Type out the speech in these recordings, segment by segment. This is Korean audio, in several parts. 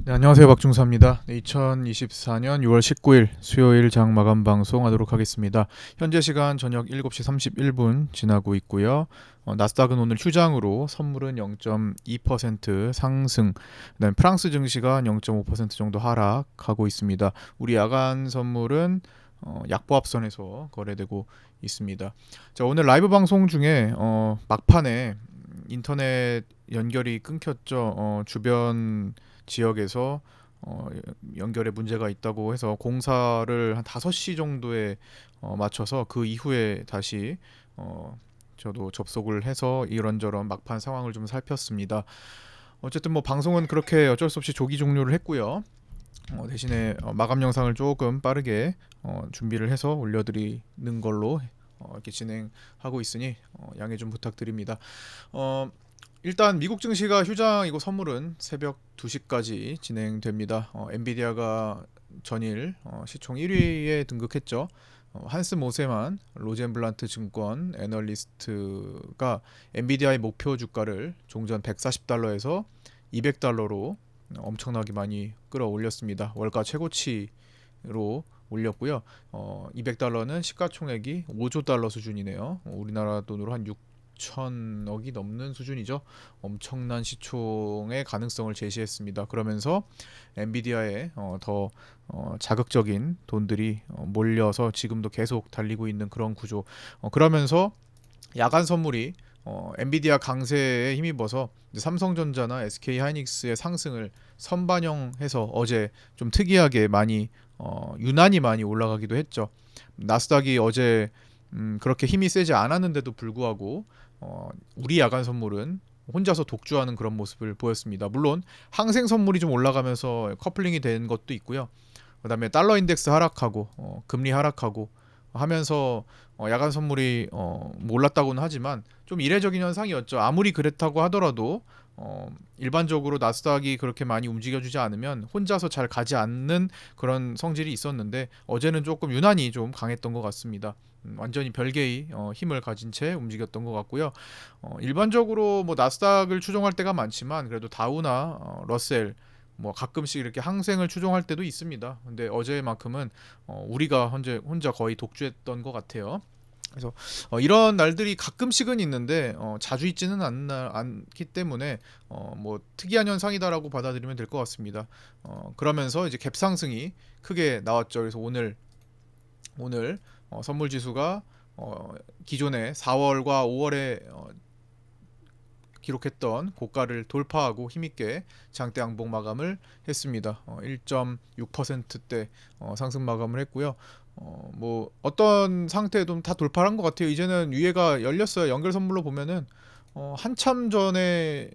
네, 안녕하세요. 박중사입니다. 2024년 6월 19일 수요일 장 마감 방송 하도록 하겠습니다. 현재 시간 저녁 7시 31분 지나고 있고요. 나스닥은 오늘 휴장으로 선물은 0.2% 상승, 그다음에 프랑스 증시가 0.5% 정도 하락하고 있습니다. 우리 야간 선물은 약보합선에서 거래되고 있습니다. 자, 오늘 라이브 방송 중에 막판에 인터넷 연결이 끊겼죠. 주변 지역에서 연결에 문제가 있다고 해서 공사를 한 5시 정도에 맞춰서 그 이후에 다시 저도 접속을 해서 이런저런 막판 상황을 좀 살폈습니다. 어쨌든 뭐 방송은 그렇게 어쩔 수 없이 조기 종료를 했고요. 대신에 마감 영상을 조금 빠르게 준비를 해서 올려드리는 걸로 이렇게 진행하고 있으니 양해 좀 부탁드립니다. 일단 미국 증시가 휴장이고 선물은 새벽 2시까지 진행됩니다. 엔비디아가 전일 시총 1위에 등극했죠. 한스 모세만 로젠블란트 증권 애널리스트가 엔비디아의 목표 주가를 종전 140달러에서 200달러로 엄청나게 많이 끌어올렸습니다. 월가 최고치로 올렸고요. 200달러는 시가총액이 5조 달러 수준이네요. 우리나라 돈으로 한 6천억이 넘는 수준이죠. 엄청난 시총의 가능성을 제시했습니다. 그러면서 엔비디아에 더 자극적인 돈들이 몰려서 지금도 계속 달리고 있는 그런 구조. 그러면서 야간 선물이 엔비디아 강세에 힘입어서 삼성전자나 SK하이닉스의 상승을 선반영해서 어제 좀 특이하게 많이 유난히 많이 올라가기도 했죠. 나스닥이 어제 그렇게 힘이 세지 않았는데도 불구하고 우리 야간 선물은 혼자서 독주하는 그런 모습을 보였습니다. 물론 항생 선물이 좀 올라가면서 커플링이 된 것도 있고요. 그다음에 달러 인덱스 하락하고 금리 하락하고 하면서 야간 선물이 올랐다고는 하지만 좀 이례적인 현상이었죠. 아무리 그랬다고 하더라도 일반적으로 나스닥이 그렇게 많이 움직여주지 않으면 혼자서 잘 가지 않는 그런 성질이 있었는데 어제는 조금 유난히 좀 강했던 것 같습니다. 완전히 별개의 힘을 가진 채 움직였던 것 같고요. 일반적으로 뭐 나스닥을 추종할 때가 많지만 그래도 다우나 러셀 뭐 가끔씩 이렇게 항생을 추종할 때도 있습니다. 근데 어제만큼은 우리가 혼자 거의 독주했던 것 같아요. 그래서 이런 날들이 가끔씩은 있는데 자주 있지는 않기 때문에 뭐 특이한 현상이다라고 받아들이면 될 것 같습니다. 그러면서 이제 갭 상승이 크게 나왔죠. 그래서 오늘 선물 지수가 기존에 4월과 5월에 기록했던 고가를 돌파하고 힘있게 장대 양봉 마감을 했습니다. 1.6%대 상승 마감을 했고요. 뭐 어떤 상태도 다 돌파한 것 같아요. 이제는 위에가 열렸어요. 연결 선물로 보면은 한참 전에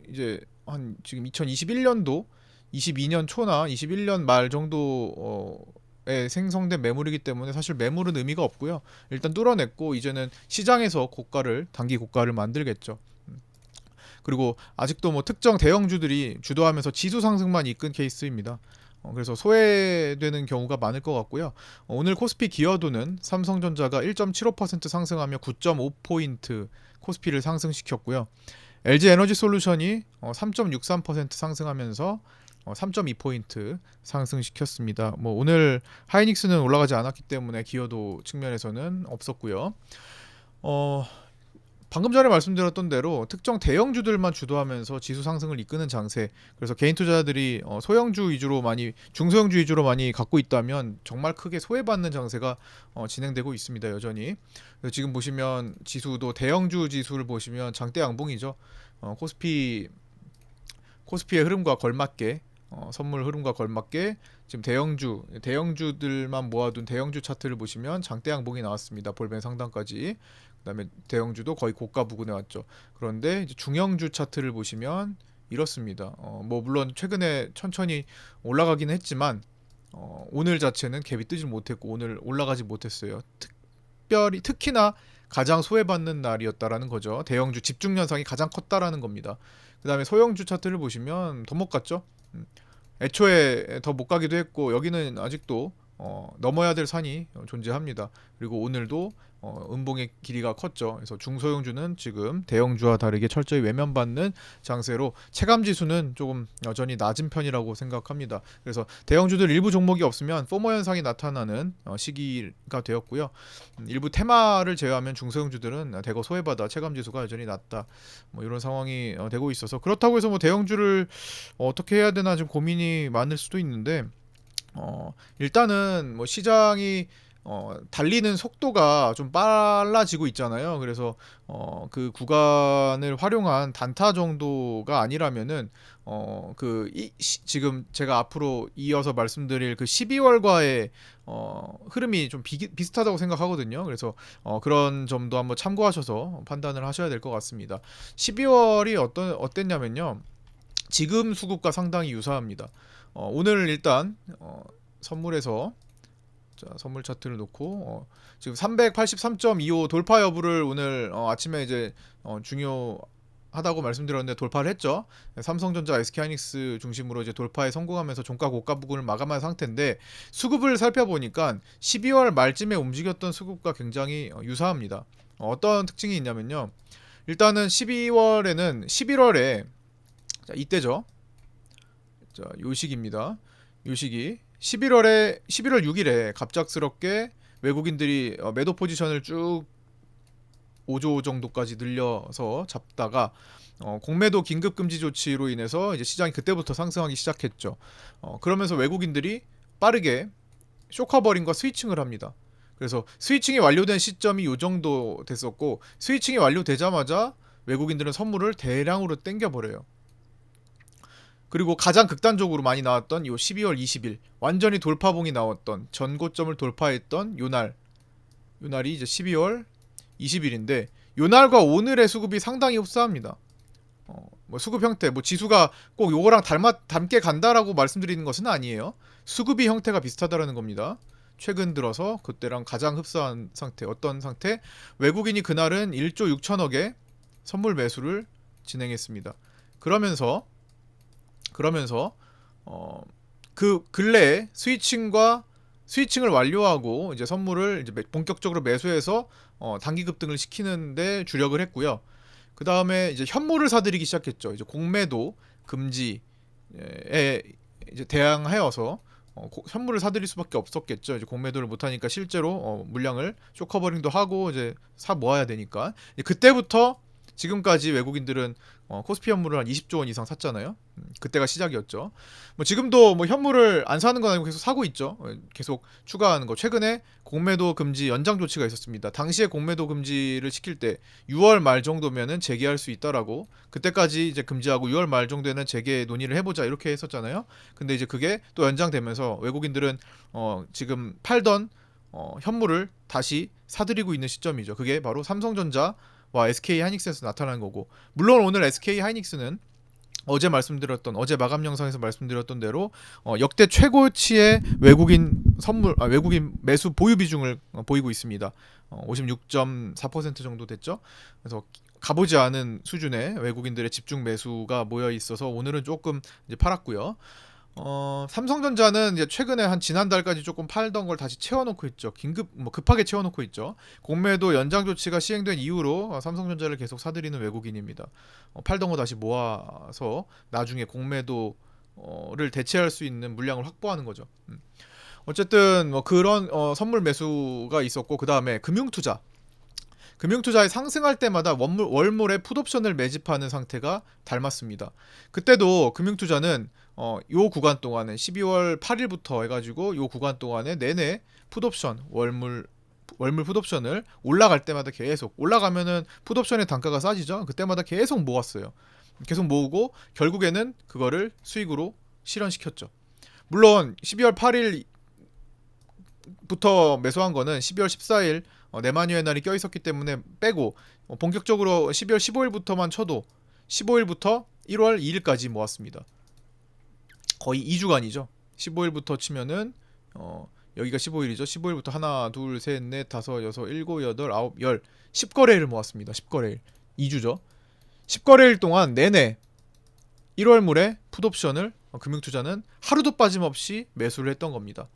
이제 한 지금 2021년도 22년 초나 21년 말 정도 에 생성된 매물이기 때문에 사실 매물은 의미가 없고요. 일단 뚫어냈고 이제는 시장에서 단기 고가를 만들겠죠. 그리고 아직도 뭐 특정 대형주들이 주도하면서 지수 상승만 이끈 케이스입니다. 그래서 소외되는 경우가 많을 것 같고요. 오늘 코스피 기여도는 삼성전자가 1.75% 상승하며 9.5포인트 코스피를 상승시켰고요. LG 에너지 솔루션이 3.63% 상승하면서 3.2포인트 상승시켰습니다. 뭐 오늘 하이닉스는 올라가지 않았기 때문에 기여도 측면에서는 없었고요. 방금 전에 말씀드렸던 대로 특정 대형주들만 주도하면서 지수 상승을 이끄는 장세. 그래서 개인 투자자들이 소형주 위주로 많이 중소형주 위주로 많이 갖고 있다면 정말 크게 소외받는 장세가 진행되고 있습니다. 여전히. 그래서 지금 보시면 지수도 대형주 지수를 보시면 장대 양봉이죠. 코스피의 흐름과 걸맞게 선물 흐름과 걸맞게 지금 대형주들만 모아둔 대형주 차트를 보시면 장대 양봉이 나왔습니다. 볼벤 상단까지. 그다음에 대형주도 거의 고가 부근에 왔죠. 그런데 이제 중형주 차트를 보시면 이렇습니다. 뭐 물론 최근에 천천히 올라가기는 했지만 오늘 자체는 갭이 뜨지 못했고 오늘 올라가지 못했어요. 특히나 가장 소외받는 날이었다라는 거죠. 대형주 집중 현상이 가장 컸다라는 겁니다. 그다음에 소형주 차트를 보시면 더 못 갔죠. 애초에 더 못 가기도 했고 여기는 아직도 넘어야 될 산이 존재합니다. 그리고 오늘도 음봉의 길이가 컸죠. 그래서 중소형주는 지금 대형주와 다르게 철저히 외면받는 장세로 체감 지수는 조금 여전히 낮은 편이라고 생각합니다. 그래서 대형주들 일부 종목이 없으면 포모 현상이 나타나는 시기가 되었고요. 일부 테마를 제외하면 중소형주들은 대거 소외받아 체감 지수가 여전히 낮다. 뭐 이런 상황이 되고 있어서 그렇다고 해서 뭐 대형주를 어떻게 해야 되나 좀 고민이 많을 수도 있는데 일단은 뭐 시장이 달리는 속도가 좀 빨라지고 있잖아요. 그래서 그 구간을 활용한 단타 정도가 아니라면은 지금 제가 앞으로 이어서 말씀드릴 그 12월과의 흐름이 좀 비슷하다고 생각하거든요. 그래서 그런 점도 한번 참고하셔서 판단을 하셔야 될 것 같습니다. 12월이 어땠냐면요. 지금 수급과 상당히 유사합니다. 오늘 일단 선물에서 자, 선물 차트를 놓고 지금 383.25 돌파 여부를 오늘 아침에 이제 중요하다고 말씀드렸는데 돌파를 했죠. 삼성전자, SK하이닉스 중심으로 이제 돌파에 성공하면서 종가 고가 부근을 마감한 상태인데 수급을 살펴보니까 12월 말쯤에 움직였던 수급과 굉장히 유사합니다. 어떤 특징이 있냐면요. 일단은 12월에는 11월에 자, 이때죠. 자, 요 시기입니다. 요 시기 11월 6일에 갑작스럽게 외국인들이 매도 포지션을 쭉 5조 정도까지 늘려서 잡다가 공매도 긴급 금지 조치로 인해서 이제 시장이 그때부터 상승하기 시작했죠. 그러면서 외국인들이 빠르게 쇼커버링과 스위칭을 합니다. 그래서 스위칭이 완료된 시점이 요 정도 됐었고 스위칭이 완료되자마자 외국인들은 선물을 대량으로 땡겨버려요. 그리고 가장 극단적으로 많이 나왔던 요 12월 20일 완전히 돌파봉이 나왔던 전고점을 돌파했던 요날이 이제 12월 20일인데 요날과 오늘의 수급이 상당히 흡사합니다. 뭐 수급 형태, 뭐 지수가 꼭 요거랑 닮게 간다라고 말씀드리는 것은 아니에요. 수급이 형태가 비슷하다라는 겁니다. 최근 들어서 그때랑 가장 흡사한 상태, 어떤 상태? 외국인이 그날은 1조 6천억의 선물 매수를 진행했습니다. 그러면서 그 근래에 스위칭을 완료하고 이제 선물을 이제 본격적으로 매수해서 단기 급등을 시키는데 주력을 했고요. 그 다음에 이제 현물을 사들이기 시작했죠. 이제 공매도 금지에 이제 대항하여서 현물을 사들일 수밖에 없었겠죠. 이제 공매도를 못하니까 실제로 물량을 쇼커버링도 하고 이제 사 모아야 되니까 그때부터 지금까지 외국인들은 코스피 현물을 한 20조 원 이상 샀잖아요. 그때가 시작이었죠. 뭐 지금도 뭐 현물을 안 사는 건 아니고 계속 사고 있죠. 계속 추가하는 거. 최근에 공매도 금지 연장 조치가 있었습니다. 당시에 공매도 금지를 시킬 때 6월 말 정도면은 재개할 수 있다라고 그때까지 이제 금지하고 6월 말 정도에는 재개 논의를 해보자 이렇게 했었잖아요. 근데 이제 그게 또 연장되면서 외국인들은 지금 팔던 현물을 다시 사들이고 있는 시점이죠. 그게 바로 삼성전자 와 SK하이닉스에서 나타난 거고 물론 오늘 SK하이닉스는 어제 마감 영상에서 말씀드렸던 대로 역대 최고치의 외국인 매수 보유 비중을 보이고 있습니다. 56.4% 정도 됐죠. 그래서 가보지 않은 수준의 외국인들의 집중 매수가 모여 있어서 오늘은 조금 이제 팔았고요. 삼성전자는 이제 최근에 한 지난달까지 조금 팔던 걸 다시 채워놓고 있죠. 급하게 채워놓고 있죠. 공매도 연장 조치가 시행된 이후로 삼성전자를 계속 사들이는 외국인입니다. 팔던 거 다시 모아서 나중에 공매도를 대체할 수 있는 물량을 확보하는 거죠. 어쨌든 뭐 그런 선물 매수가 있었고 그 다음에 금융투자에 상승할 때마다 월물에 풋옵션을 매집하는 상태가 닮았습니다. 그때도 금융투자는 요 구간 동안에 12월 8일부터 해가지고 요 구간 동안에 내내 풋옵션 월물 풋옵션을 올라갈 때마다 계속 올라가면은 풋옵션의 단가가 싸지죠. 그때마다 계속 모았어요. 계속 모으고 결국에는 그거를 수익으로 실현시켰죠. 물론 12월 8일부터 매수한 거는 12월 14일 네마니의 날이 껴있었기 때문에 빼고 본격적으로 12월 15일부터만 쳐도 15일부터 1월 2일까지 모았습니다. 거의 2주간이죠. 15일부터 치면은 여기가 15일이죠. 15일부터 하나, 둘, 셋, 넷, 다섯, 여섯, 일곱, 여덟, 아홉, 열 10거래일을 모았습니다. 10거래일 2주죠. 10거래일 동안 내내 1월물에 풋옵션을 금융투자는 하루도 빠짐없이 매수를 했던 겁니다.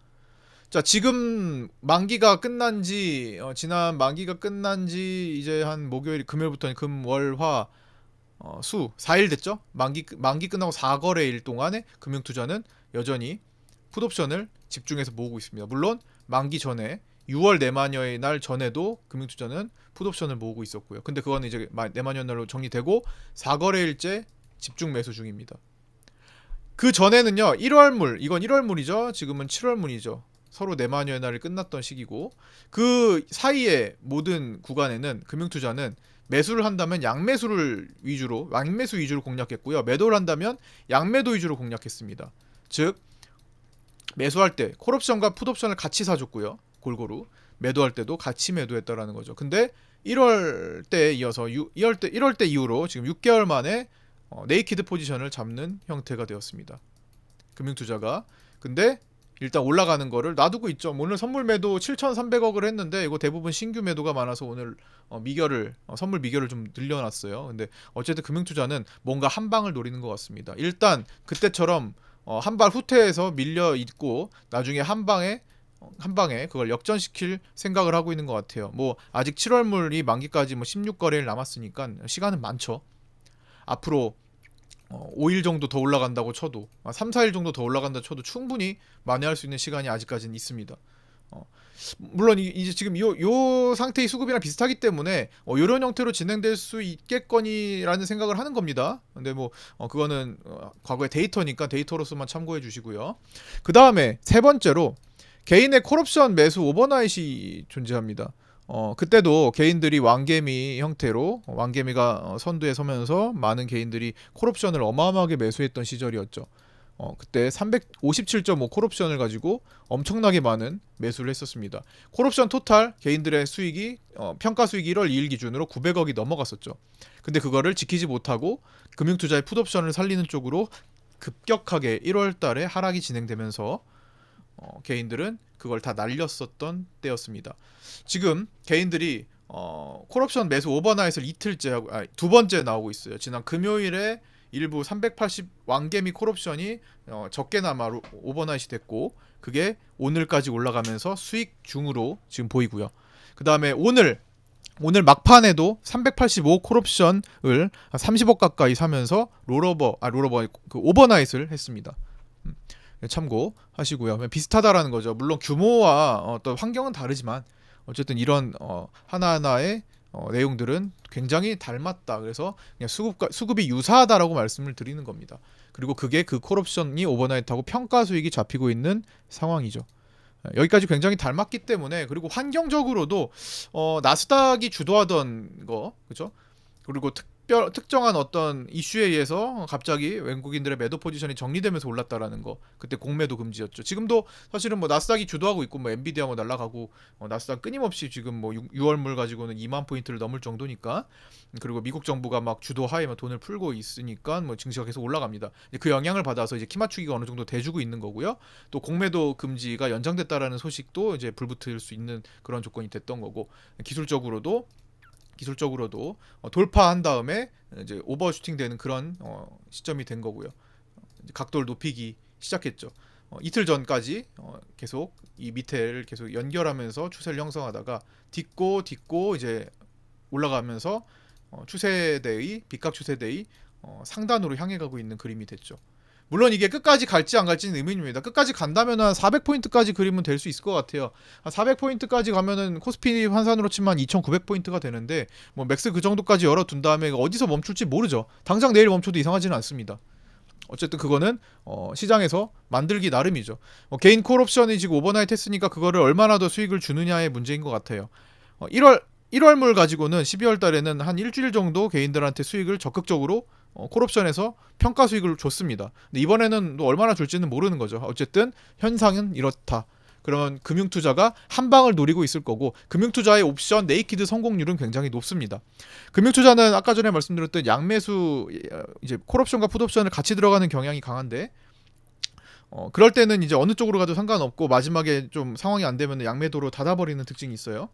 자, 지금 만기가 끝난 지 지난 만기가 끝난 지 이제 한 목요일 금요일부터 금월화 수 4일 됐죠? 만기 끝나고 4거래일 동안에 금융투자는 여전히 풋옵션을 집중해서 모으고 있습니다. 물론 만기 전에 6월 내마녀의 날 전에도 금융투자는 풋옵션을 모으고 있었고요. 근데 그거는 이제 내마녀 날로 정리되고 4거래일째 집중 매수 중입니다. 그 전에는요, 1월물, 이건 1월물이죠. 지금은 7월물이죠. 서로 내마녀의 날이 끝났던 시기고, 그 사이에 모든 구간에는 금융투자는 매수를 한다면 양매수 위주로 공략했고요. 매도를 한다면 양매도 위주로 공략했습니다. 즉, 매수할 때 콜옵션과 풋옵션을 같이 사줬고요. 골고루. 매도할 때도 같이 매도했다라는 거죠. 근데 1월 때 이어서 1월 때 이후로 지금 6개월 만에 네이키드 포지션을 잡는 형태가 되었습니다. 금융투자가. 근데 일단 올라가는 거를 놔두고 있죠. 오늘 선물 매도 7,300억을 했는데 이거 대부분 신규 매도가 많아서 오늘 선물 미결을 좀 늘려놨어요. 근데 어쨌든 금융투자는 뭔가 한 방을 노리는 것 같습니다. 일단 그때처럼 한 발 후퇴해서 밀려 있고 나중에 한 방에 그걸 역전시킬 생각을 하고 있는 것 같아요. 뭐 아직 7월물이 만기까지 뭐 16거래일 남았으니까 시간은 많죠. 앞으로 5일 정도 더 올라간다고 쳐도 3, 4일 정도 더 올라간다 쳐도 충분히 만회할 수 있는 시간이 아직까지는 있습니다. 물론 이제 지금 요 상태의 수급이랑 비슷하기 때문에 이런 형태로 진행될 수 있겠거니라는 생각을 하는 겁니다. 근데 뭐 그거는 과거의 데이터니까 데이터로서만 참고해 주시고요. 그 다음에 세 번째로 개인의 콜옵션 매수 오버나잇이 존재합니다. 그때도 개인들이 왕개미 형태로 왕개미가 선두에 서면서 많은 개인들이 콜옵션을 어마어마하게 매수했던 시절이었죠. 그때 357.5 콜옵션을 가지고 엄청나게 많은 매수를 했었습니다. 콜옵션 토탈 개인들의 수익이 평가 수익이 1월 2일 기준으로 900억이 넘어갔었죠. 근데 그거를 지키지 못하고 금융투자의 풋옵션을 살리는 쪽으로 급격하게 1월 달에 하락이 진행되면서 개인들은 그걸 다 날렸었던 때였습니다. 지금 개인들이 콜옵션 매수 오버나잇을 이틀째 하고 두 번째 나오고 있어요. 지난 금요일에 일부 380 왕개미 콜옵션이 적게나마 오버나잇이 됐고 그게 오늘까지 올라가면서 수익 중으로 지금 보이고요. 그 다음에 오늘 막판에도 385 콜옵션을 30억 가까이 사면서 롤오버 그 오버나잇을 했습니다. 참고하시고요. 비슷하다라는 거죠. 물론 규모와 어떤 환경은 다르지만 어쨌든 이런 하나하나의 내용들은 굉장히 닮았다. 그래서 그냥 수급이 유사하다라고 말씀을 드리는 겁니다. 그리고 그게 그 콜옵션이 오버나잇하고 평가 수익이 잡히고 있는 상황이죠. 여기까지 굉장히 닮았기 때문에 그리고 환경적으로도 나스닥이 주도하던 거 그죠? 그리고 특정한 어떤 이슈에 의해서 갑자기 외국인들의 매도 포지션이 정리되면서 올랐다라는 거. 그때 공매도 금지였죠. 지금도 사실은 뭐 나스닥이 주도하고 있고 뭐 엔비디아 뭐 날라가고 나스닥 끊임없이 지금 뭐 6월물 가지고는 2만 포인트를 넘을 정도니까. 그리고 미국 정부가 막 주도하에 막 돈을 풀고 있으니까 뭐 증시가 계속 올라갑니다. 그 영향을 받아서 이제 키 맞추기가 어느 정도 돼주고 있는 거고요. 또 공매도 금지가 연장됐다라는 소식도 이제 불붙을 수 있는 그런 조건이 됐던 거고 기술적으로도 돌파한 다음에 이제 오버슈팅 되는 그런 시점이 된 거고요. 각도를 높이기 시작했죠. 이틀 전까지 계속 이 밑에를 계속 연결하면서 추세를 형성하다가 딛고 이제 올라가면서 추세대의 빗각 추세대의 상단으로 향해 가고 있는 그림이 됐죠. 물론 이게 끝까지 갈지 안 갈지는 의문입니다. 끝까지 간다면 한 400포인트까지 그리면 될 수 있을 것 같아요. 400포인트까지 가면은 코스피 환산으로 치면 2900포인트가 되는데 뭐 맥스 그 정도까지 열어둔 다음에 어디서 멈출지 모르죠. 당장 내일 멈춰도 이상하지는 않습니다. 어쨌든 그거는 시장에서 만들기 나름이죠. 개인 콜옵션이 지금 오버나잇 했으니까 그거를 얼마나 더 수익을 주느냐의 문제인 것 같아요. 1월물 가지고는 12월 달에는 한 일주일 정도 개인들한테 수익을 적극적으로 콜옵션에서 평가 수익을 줬습니다. 근데 이번에는 또 얼마나 줄지는 모르는 거죠. 어쨌든 현상은 이렇다. 그러면 금융투자가 한 방을 노리고 있을 거고 금융투자의 옵션 네이키드 성공률은 굉장히 높습니다. 금융투자는 아까 전에 말씀드렸던 양매수 이제 콜옵션과 풋옵션을 같이 들어가는 경향이 강한데 그럴 때는 이제 어느 쪽으로 가도 상관없고 마지막에 좀 상황이 안 되면 양매도로 닫아버리는 특징이 있어요.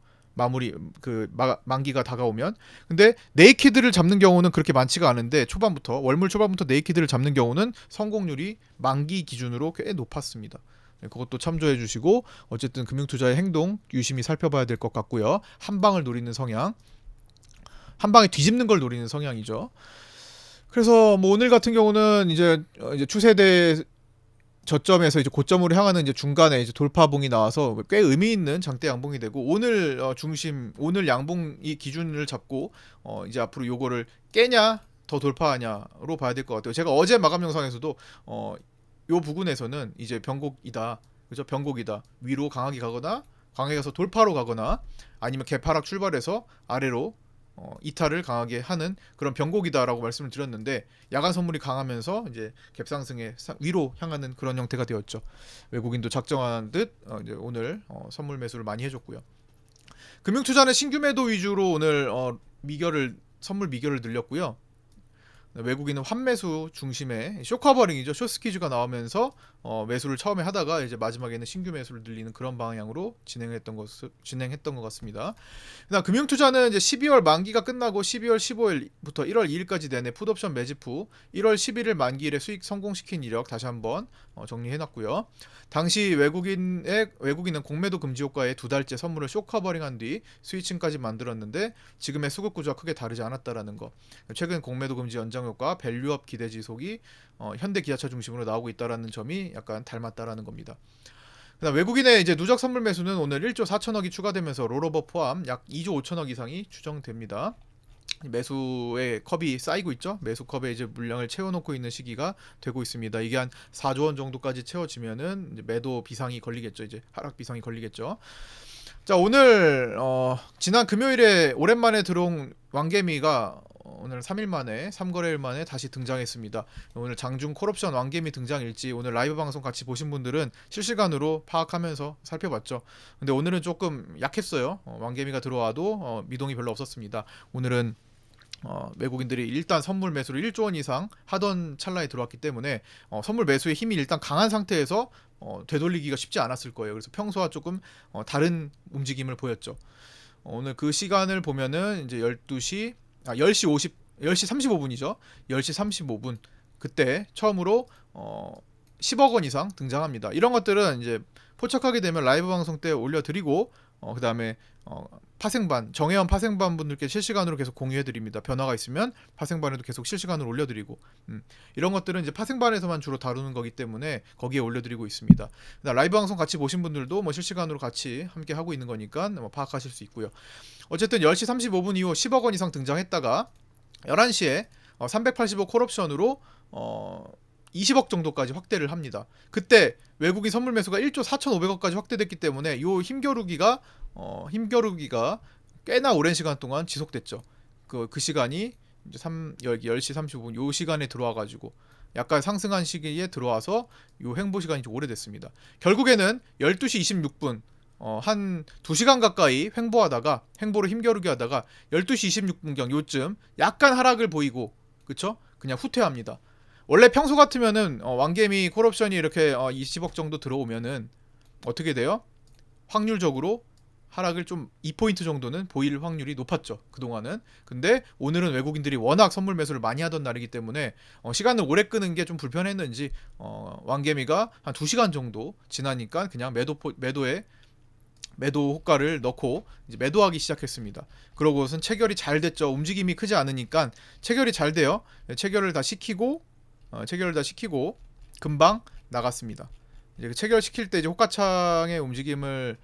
만기가 다가오면. 근데 네이키드를 잡는 경우는 그렇게 많지가 않은데 월물 초반부터 네이키드를 잡는 경우는 성공률이 만기 기준으로 꽤 높았습니다. 그것도 참조해 주시고 어쨌든 금융투자의 행동 유심히 살펴봐야 될 것 같고요. 한 방을 노리는 성향, 한 방에 뒤집는 걸 노리는 성향이죠. 그래서 뭐 오늘 같은 경우는 이제 추세대 저점에서 이제 고점으로 향하는 이제 중간에 이제 돌파봉이 나와서 꽤 의미 있는 장대 양봉이 되고 오늘 중심 오늘 양봉이 기준을 잡고 이제 앞으로 요거를 깨냐 더 돌파하냐로 봐야 될 것 같아요. 제가 어제 마감 영상에서도 요 부근에서는 이제 변곡이다. 그죠? 변곡이다. 위로 강하게 가거나 강하게 가서 돌파로 가거나 아니면 개파락 출발해서 아래로 이탈을 강하게 하는 그런 변곡이다라고 말씀을 드렸는데 야간 선물이 강하면서 이제 갭상승의 위로 향하는 그런 형태가 되었죠. 외국인도 작정한 듯 이제 오늘 선물 매수를 많이 해줬고요. 금융투자는 신규 매도 위주로 오늘 선물 미결을 늘렸고요. 외국인은 환매수 중심의 쇼커버링이죠. 숏스퀴즈가 나오면서 매수를 처음에 하다가 이제 마지막에는 신규 매수를 늘리는 그런 방향으로 진행했던 것 같습니다. 그다음 금융투자는 이제 12월 만기가 끝나고 12월 15일부터 1월 2일까지 내내 풋옵션 매집 후 1월 11일 만기일에 수익 성공시킨 이력 다시 한번 정리해놨고요. 당시 외국인은 공매도 금지 효과에 2달째 선물을 쇼커버링한 뒤 스위칭까지 만들었는데 지금의 수급 구조와 크게 다르지 않았다라는 거. 최근 공매도 금지 연장 효과, 밸류업 기대 지속이 현대 기아차 중심으로 나오고 있다라는 점이 약간 닮았다라는 겁니다. 그다음 외국인의 이제 누적 선물 매수는 오늘 1조 4천억이 추가되면서 롤오버 포함 약 2조 5천억 이상이 추정됩니다. 매수의 컵이 쌓이고 있죠. 매수 컵에 이제 물량을 채워놓고 있는 시기가 되고 있습니다. 이게 한 4조 원 정도까지 채워지면은 이제 매도 비상이 걸리겠죠. 이제 하락 비상이 걸리겠죠. 자, 오늘 지난 금요일에 오랜만에 들어온 왕개미가 오늘 3일 만에 3거래일 만에 다시 등장했습니다. 오늘 장중 콜옵션 왕개미 등장일지 오늘 라이브 방송 같이 보신 분들은 실시간으로 파악하면서 살펴봤죠. 근데 오늘은 조금 약했어요. 왕개미가 들어와도 미동이 별로 없었습니다. 오늘은 외국인들이 일단 선물 매수를 1조 원 이상 하던 찰나에 들어왔기 때문에 선물 매수의 힘이 일단 강한 상태에서 되돌리기가 쉽지 않았을 거예요. 그래서 평소와 조금 다른 움직임을 보였죠. 오늘 그 시간을 보면은 이제 10시 35분이죠. 10시 35분 그때 처음으로 10억 원 이상 등장합니다. 이런 것들은 이제 포착하게 되면 라이브 방송 때 올려드리고 그 다음에 파생반 정회원 파생반 분들께 실시간으로 계속 공유해드립니다. 변화가 있으면 파생반에도 계속 실시간으로 올려드리고 이런 것들은 이제 파생반에서만 주로 다루는 거기 때문에 거기에 올려드리고 있습니다. 라이브 방송 같이 보신 분들도 뭐 실시간으로 같이 함께 하고 있는 거니까 뭐 파악하실 수 있고요. 어쨌든 10시 35분 이후 10억 원 이상 등장했다가 11시에 385 콜옵션으로 20억 정도까지 확대를 합니다. 그때 외국인 선물 매수가 1조 4,500억까지 확대됐기 때문에 이 힘겨루기가 꽤나 오랜 시간 동안 지속됐죠. 그 시간이 이제 10시 35분 요 시간에 들어와가지고 약간 상승한 시기에 들어와서 요 횡보 시간이 좀 오래됐습니다. 결국에는 12시 26분 한 2시간 가까이 횡보를 힘겨루기 하다가 12시 26분경 요쯤 약간 하락을 보이고 그쵸? 그냥 후퇴합니다. 원래 평소 같으면은 왕개미 콜옵션이 이렇게 20억 정도 들어오면은 어떻게 돼요? 확률적으로 하락을 좀 2포인트 정도는 보일 확률이 높았죠. 그동안은. 근데 오늘은 외국인들이 워낙 선물 매수를 많이 하던 날이기 때문에 시간을 오래 끄는 게 좀 불편했는지 왕개미가 한 2시간 정도 지나니까 그냥 매도 호가를 넣고 이제 매도하기 시작했습니다. 그러고선 체결이 잘 됐죠. 움직임이 크지 않으니까 체결이 잘 돼요. 체결을 다 시키고 금방 나갔습니다. 이제 체결시킬 때 이제 호가창의 움직임을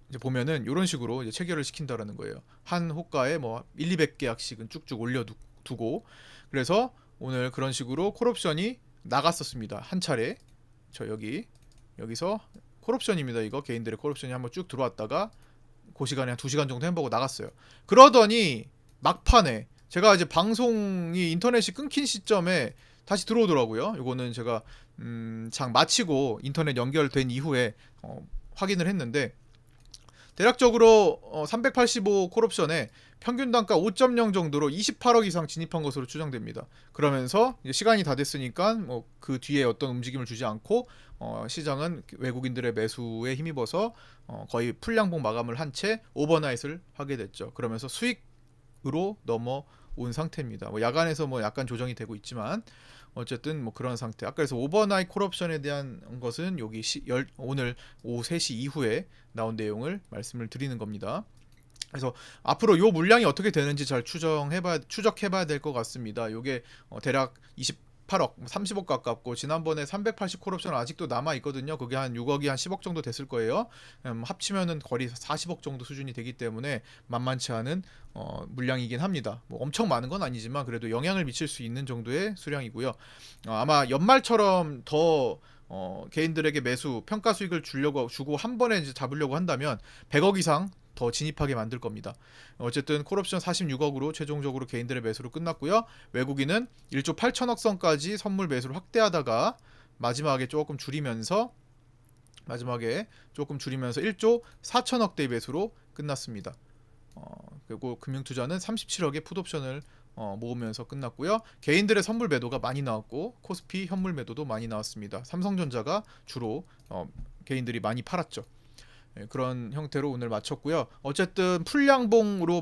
이제 보면은 이런 식으로 이제 체결을 시킨다라는 거예요. 한 호가에 뭐 1, 200계약씩은 쭉쭉 올려두고 그래서 오늘 그런 식으로 콜옵션이 나갔었습니다. 한 차례 여기서 콜옵션입니다. 이거 개인들의 콜옵션이 한번 쭉 들어왔다가 그 시간에 한 2시간 정도 햄버거 나갔어요. 그러더니 막판에 제가 이제 방송이 인터넷이 끊긴 시점에 다시 들어오더라고요. 이거는 제가 장 마치고 인터넷 연결된 이후에 확인을 했는데 대략적으로 385 콜옵션에 평균 단가 5.0 정도로 28억 이상 진입한 것으로 추정됩니다. 그러면서 이제 시간이 다 됐으니까 뭐 그 뒤에 어떤 움직임을 주지 않고 시장은 외국인들의 매수에 힘입어서 거의 풀양봉 마감을 한 채 오버나잇을 하게 됐죠. 그러면서 수익으로 온 상태입니다. 뭐 야간에서 뭐 약간 조정이 되고 있지만 어쨌든 뭐 그런 상태. 아까 그래서 오버나잇 콜옵션에 대한 것은 여기 오늘 오후 3시 이후에 나온 내용을 말씀을 드리는 겁니다. 그래서 앞으로 요 물량이 어떻게 되는지 잘 추적해봐야 될 것 같습니다. 요게 대략 28억, 30억 가깝고 지난번에 380 콜옵션 아직도 남아 있거든요. 그게 한 6억이 한 10억 정도 됐을 거예요. 합치면은 거의 40억 정도 수준이 되기 때문에 만만치 않은 물량이긴 합니다. 뭐 엄청 많은 건 아니지만 그래도 영향을 미칠 수 있는 정도의 수량이고요. 아마 연말처럼 더 개인들에게 매수 평가 수익을 주고 한 번에 이제 잡으려고 한다면 100억 이상 더 진입하게 만들 겁니다. 어쨌든 콜옵션 46억으로 최종적으로 개인들의 매수로 끝났고요. 외국인은 1조 8천억 선까지 선물 매수를 확대하다가 마지막에 조금 줄이면서 1조 4천억대의 매수로 끝났습니다. 그리고 금융투자는 37억의 풋옵션을 모으면서 끝났고요. 개인들의 선물 매도가 많이 나왔고 코스피 현물 매도도 많이 나왔습니다. 삼성전자가 주로 개인들이 많이 팔았죠. 그런 형태로 오늘 마쳤고요. 어쨌든 풀양봉으로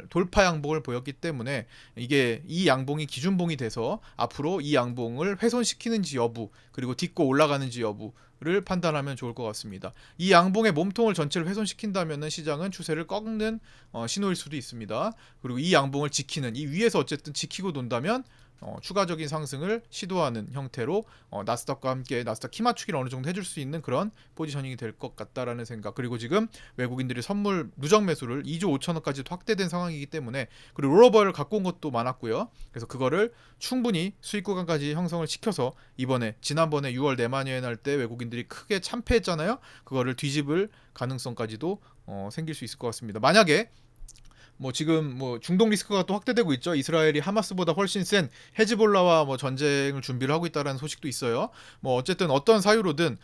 돌파 양봉을 보였기 때문에 이 양봉이 기준봉이 돼서 앞으로 이 양봉을 훼손시키는지 여부 그리고 딛고 올라가는지 여부를 판단하면 좋을 것 같습니다. 이 양봉의 몸통을 전체를 훼손시킨다면 시장은 추세를 꺾는 신호일 수도 있습니다. 그리고 이 양봉을 이 위에서 어쨌든 지키고 논다면 추가적인 상승을 시도하는 형태로 나스닥과 함께 나스닥 키 맞추기를 어느 정도 해줄 수 있는 그런 포지셔닝이 될 것 같다라는 생각. 그리고 지금 외국인들이 선물 누적 매수를 2조 5천억까지 확대된 상황이기 때문에 그리고 롤오버를 갖고 온 것도 많았고요. 그래서 그거를 충분히 수익 구간까지 형성을 시켜서 지난번에 6월 내만여행 할 때 외국인들이 크게 참패했잖아요. 그거를 뒤집을 가능성까지도 생길 수 있을 것 같습니다. 만약에 지금 중동 리스크가 또 확대되고 있죠. 이스라엘이 하마스보다 훨씬 센 헤즈볼라와 전쟁을 준비를 하고 있다라는 소식도 있어요. 어쨌든 어떤 사유로든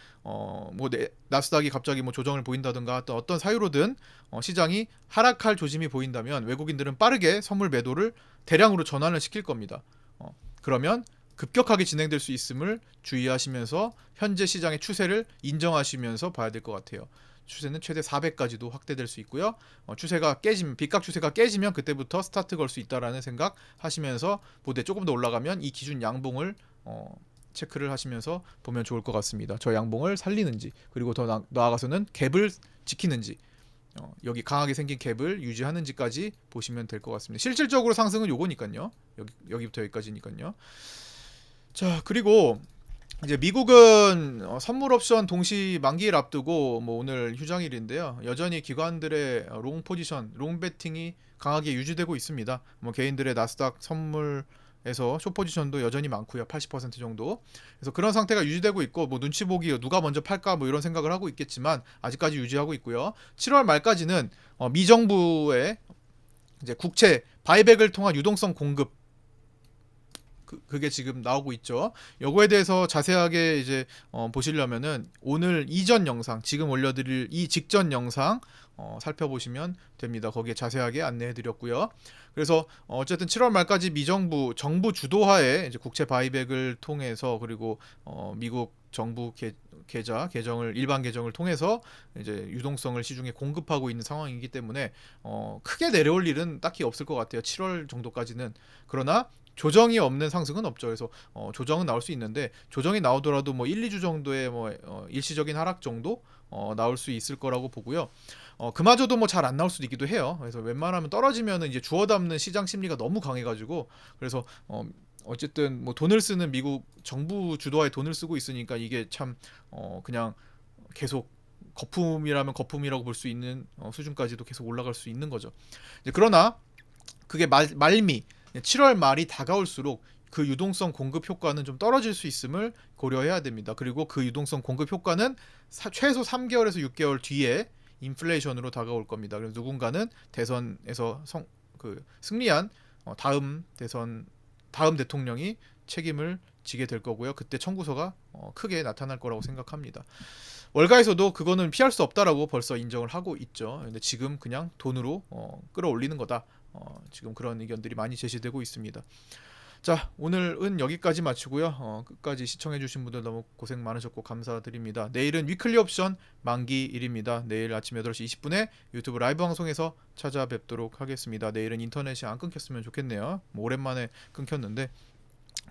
나스닥이 갑자기 조정을 보인다든가 어떤 사유로든 시장이 하락할 조짐이 보인다면 외국인들은 빠르게 선물 매도를 대량으로 전환을 시킬 겁니다. 그러면 급격하게 진행될 수 있음을 주의하시면서 현재 시장의 추세를 인정하시면서 봐야 될 것 같아요. 추세는 최대 400까지도 확대될 수 있고요. 빗각 추세가 깨지면 그때부터 스타트 걸 수 있다라는 생각 하시면서 보되 조금 더 올라가면 이 기준 양봉을 체크를 하시면서 보면 좋을 것 같습니다. 저 양봉을 살리는지 그리고 더 나아가서는 갭을 지키는지 여기 강하게 생긴 갭을 유지하는지까지 보시면 될 것 같습니다. 실질적으로 상승은 요거니까요. 여기부터 여기까지니까요. 자, 그리고 이제 미국은 선물 옵션 동시 만기일 앞두고 오늘 휴장일인데요. 여전히 기관들의 롱 포지션, 롱 베팅이 강하게 유지되고 있습니다. 개인들의 나스닥 선물에서 숏 포지션도 여전히 많고요. 80% 정도. 그래서 그런 상태가 유지되고 있고 눈치 보기 누가 먼저 팔까 이런 생각을 하고 있겠지만 아직까지 유지하고 있고요. 7월 말까지는 미정부의 이제 국채 바이백을 통한 유동성 공급 그게 지금 나오고 있죠. 요거에 대해서 자세하게 이제 보시려면은 오늘 이전 영상, 지금 올려드릴 이 직전 영상 살펴보시면 됩니다. 거기에 자세하게 안내해드렸고요. 그래서 어쨌든 7월 말까지 정부 주도하에 이제 국채 바이백을 통해서 그리고 미국 정부 일반 계정을 통해서 이제 유동성을 시중에 공급하고 있는 상황이기 때문에 크게 내려올 일은 딱히 없을 것 같아요. 7월 정도까지는. 그러나 조정이 없는 상승은 없죠. 그래서 조정은 나올 수 있는데 조정이 나오더라도 1, 2주 정도의 일시적인 하락 정도 나올 수 있을 거라고 보고요. 그마저도 잘 안 나올 수도 있기도 해요. 그래서 웬만하면 떨어지면은 이제 주워 담는 시장 심리가 너무 강해가지고 그래서 어쨌든 돈을 쓰는 미국 정부 주도하에 돈을 쓰고 있으니까 이게 참 그냥 계속 거품이라면 거품이라고 볼 수 있는 수준까지도 계속 올라갈 수 있는 거죠. 그러나 그게 말미 7월 말이 다가올수록 그 유동성 공급 효과는 좀 떨어질 수 있음을 고려해야 됩니다. 그리고 그 유동성 공급 효과는 최소 3개월에서 6개월 뒤에 인플레이션으로 다가올 겁니다. 그래서 누군가는 대선에서 승리한 다음 대통령이 책임을 지게 될 거고요. 그때 청구서가 크게 나타날 거라고 생각합니다. 월가에서도 그거는 피할 수 없다라고 벌써 인정을 하고 있죠. 근데 지금 그냥 돈으로 끌어올리는 거다. 지금 그런 의견들이 많이 제시되고 있습니다. 자, 오늘은 여기까지 마치고요. 끝까지 시청해주신 분들 너무 고생 많으셨고 감사드립니다. 내일은 위클리 옵션 만기일입니다. 내일 아침 8시 20분에 유튜브 라이브 방송에서 찾아뵙도록 하겠습니다. 내일은 인터넷이 안 끊겼으면 좋겠네요. 뭐 오랜만에 끊겼는데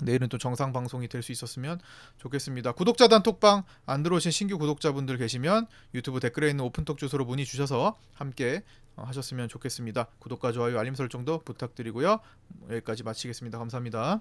내일은 또 정상 방송이 될 수 있었으면 좋겠습니다. 구독자 단톡방 안 들어오신 신규 구독자분들 계시면 유튜브 댓글에 있는 오픈톡 주소로 문의 주셔서 함께 하셨으면 좋겠습니다. 구독과 좋아요, 알림 설정도 부탁드리고요. 여기까지 마치겠습니다. 감사합니다.